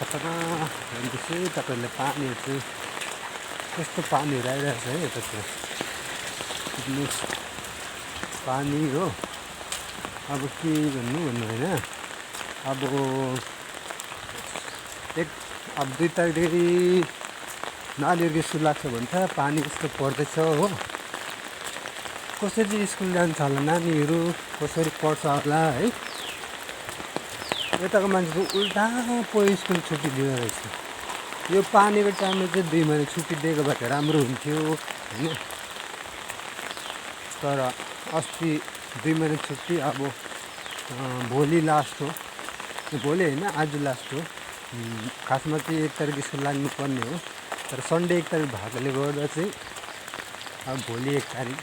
हेर्नुहोस् है तपाईँहरूले पानीहरू चाहिँ कस्तो पानीहरू आइरहेको छ है यतातिर हेर्नुहोस् पानी हो। अब के भन्नु होइन अब 2 तारिकदेखि नानीहरूको स्कुल लाग्छ भने त पानी कस्तो पर्दैछ हो। कसरी स्कुल जान्छ होला नानीहरू, कसरी पढ्छ होला है। यताको मान्छेको उल्टा पो स्कुल छुट्टी दिँदो रहेछ। यो पानीको टाइममा चाहिँ 2 महिना छुट्टी दिएको भए राम्रो हुन्थ्यो होइन। तर अस्ति 2 महिना छुट्टी, अब भोलि लास्ट हो, भोलि होइन आज लास्ट हो। खासमा चाहिँ 1 तारिक स्कुल लाग्नुपर्ने हो, तर सन्डे 1 तारिक भएकोले गर्दा चाहिँ अब भोलि 1 तारिक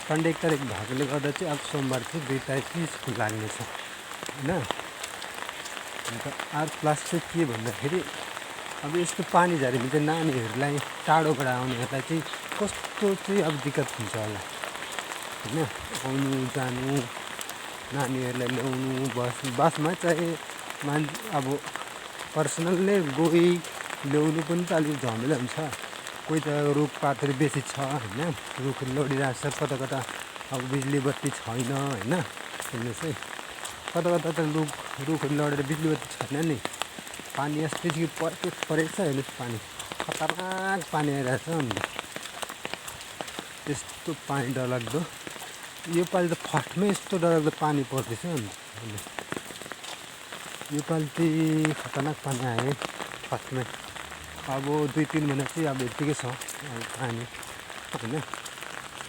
सन्डे 1 तारिक भएकोले गर्दा चाहिँ अब सोमबार चाहिँ 2 तारिक चाहिँ स्कुल लाग्नेछ होइन। अन्त आर्ट क्लास चाहिँ के भन्दाखेरि अब यस्तो पानी झरीमा चाहिँ नानीहरूलाई टाढोबाट आउनेहरूलाई चाहिँ कस्तो चाहिँ अब दिक्कत हुन्छ होला होइन। आउनु जानु, नानीहरूलाई ल्याउनु, बसमा चाहिँ अब पर्सनलले गई ल्याउनु पनि त अलिक झमेला हुन्छ। कोही त रुखपातहरू बेसी छ होइन, रुख लडिरहेको छ कता कता, अब बिजुली बत्ती छैन होइन। हेर्नुहोस् है कता कता त रुखहरू लडेर बिजुली बत्ती छैन नि। पानी यस्तै परेको छ हेर्नुहोस्, पानी खतरनाक पानी आइरहेको छ। अन्त यस्तो पानी डरलाग्दो, योपालि त फर्स्टमै यस्तो डरलाग्दो पानी पर्दैछ। अन्त योपालि चाहिँ खतरनाक पानी आयो फर्स्टमै। अब 2-3 महिना चाहिँ अब यत्तिकै छ पानी होइन।